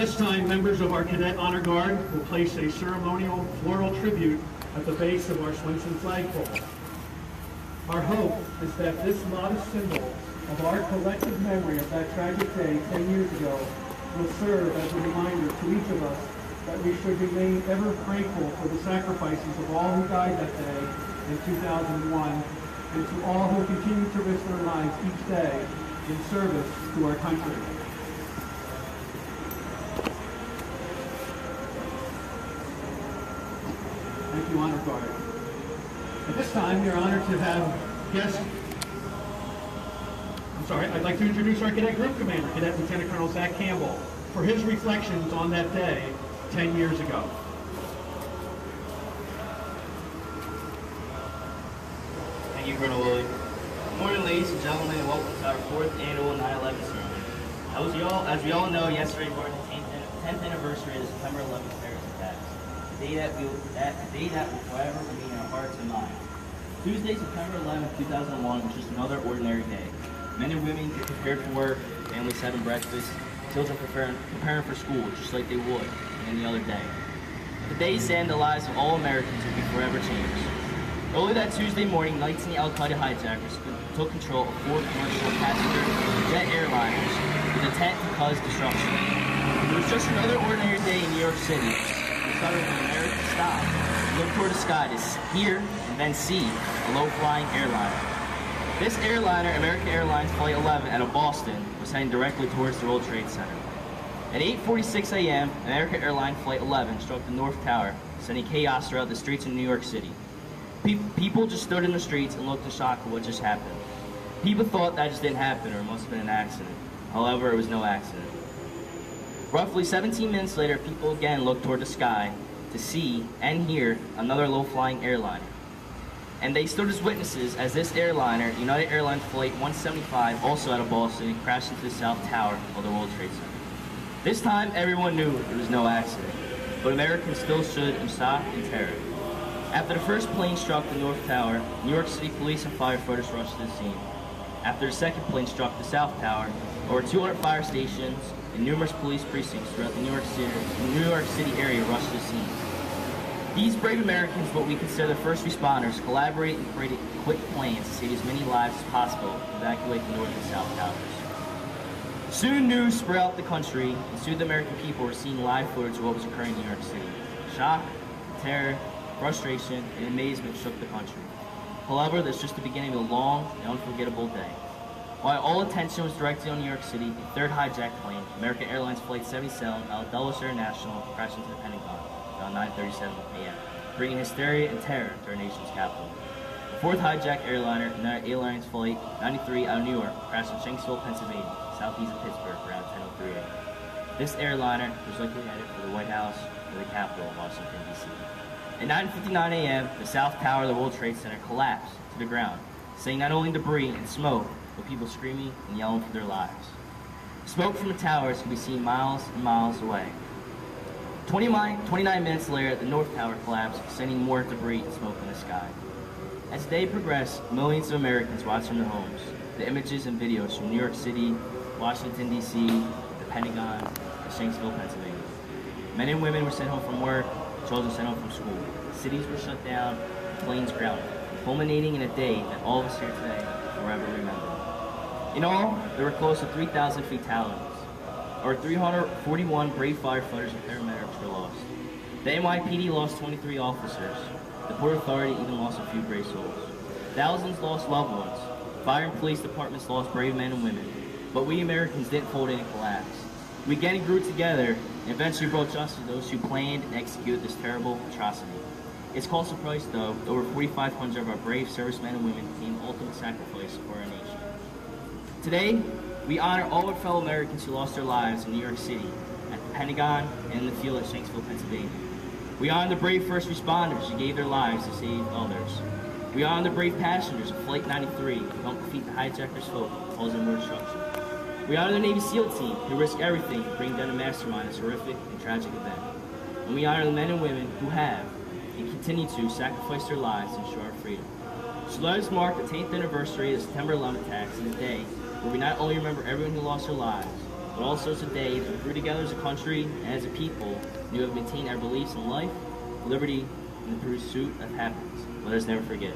this time, members of our Cadet Honor Guard will place a ceremonial floral tribute at the base of our Swenson flagpole. Our hope is that this modest symbol of our collective memory of that tragic day 10 years ago will serve as a reminder to each of us that we should remain ever grateful for the sacrifices of all who died that day in 2001 and to all who continue to risk their lives each day in service to our country. Thank you, Honor Guard. At this time, we are honored to have guests. I'd like to introduce our Cadet Group Commander, Cadet Lieutenant Colonel Zach Campbell, for his reflections on that day 10 years ago. Thank you, Colonel Willie. Good morning, ladies and gentlemen, and welcome to our 4th annual 9/11 ceremony. As we all know, yesterday marked the 10th anniversary of the September 11th terrorist attacks. The day that will forever remain in our hearts and minds. Tuesday, September 11th, 2001 was just another ordinary day. Men and women get prepared for work, families having breakfast, children preparing for school just like they would any other day. The day's end, the lives of all Americans would be forever changed. Early that Tuesday morning, 19 Al-Qaeda hijackers took control of 4 commercial passenger jet airliners with intent to cause disruption. It was just another ordinary day in New York City. We started when Americans stopped, looked toward the sky to hear and then see a low-flying airliner. This airliner, American Airlines Flight 11 out of Boston, was heading directly towards the World Trade Center. At 8:46 a.m., American Airlines Flight 11 struck the North Tower, sending chaos throughout the streets of New York City. People just stood in the streets and looked in shock at what just happened. People thought that just didn't happen or it must have been an accident. However, it was no accident. Roughly 17 minutes later, people again looked toward the sky to see and hear another low-flying airliner. And they stood as witnesses as this airliner, United Airlines Flight 175, also out of Boston, crashed into the South Tower of the World Trade Center. This time, everyone knew it was no accident, but Americans still stood in shock and terror. After the first plane struck the North Tower, New York City police and firefighters rushed to the scene. After the second plane struck the South Tower, over 200 fire stations and numerous police precincts throughout the New York City area rushed to the scene. These brave Americans, what we consider the first responders, collaborated and created quick plans to save as many lives as possible to evacuate the North and South Towers. Soon news spread out the country, and soon the American people were seeing live footage of what was occurring in New York City. Shock, terror, frustration, and amazement shook the country. However, this is just the beginning of a long and unforgettable day. While all attention was directed on New York City, a third hijacked plane, American Airlines Flight 77 out of Dulles International, crashed into the Pentagon around 9:37 a.m., bringing hysteria and terror to our nation's capital. The fourth hijacked airliner, United Airlines Flight 93 out of New York, crashed in Shanksville, Pennsylvania, southeast of Pittsburgh, around 10:03 a.m. This airliner was likely headed for the White House or the Capitol of Washington, D.C. At 9:59 a.m., the South Tower of the World Trade Center collapsed to the ground, sending not only debris and smoke, but people screaming and yelling for their lives. Smoke from the towers could be seen miles and miles away. 29 minutes later, the North Tower collapsed, sending more debris and smoke in the sky. As the day progressed, millions of Americans watched from their homes the images and videos from New York City, Washington, D.C., the Pentagon, and Shanksville, Pennsylvania. Men and women were sent home from work, children sent home from school. Cities were shut down, planes grounded, culminating in a day that all of us here today will forever remember. In all, there were close to 3,000 fatalities. Over 341 brave firefighters and paramedics were lost. The NYPD lost 23 officers. The Port Authority even lost a few brave souls. Thousands lost loved ones. Fire and police departments lost brave men and women. But we Americans didn't fold in and collapse. We again grew together and eventually brought justice to those who planned and executed this terrible atrocity. It's cost a price, though. Over 4,500 of our brave servicemen and women came ultimate sacrifice for our nation. Today, we honor all our fellow Americans who lost their lives in New York City, at the Pentagon, and in the field at Shanksville, Pennsylvania. We honor the brave first responders who gave their lives to save others. We honor the brave passengers of Flight 93 who helped defeat the hijackers' hope, causing more destruction. We honor the Navy SEAL team who risked everything to bring down a mastermind this horrific and tragic event. And we honor the men and women who have and continue to sacrifice their lives to ensure our freedom. So let us mark the 10th anniversary of the September 11 attacks in a day where we not only remember everyone who lost their lives, but also today that we grew together as a country and as a people, and we have maintained our beliefs in life, liberty, and the pursuit of happiness. Let us never forget.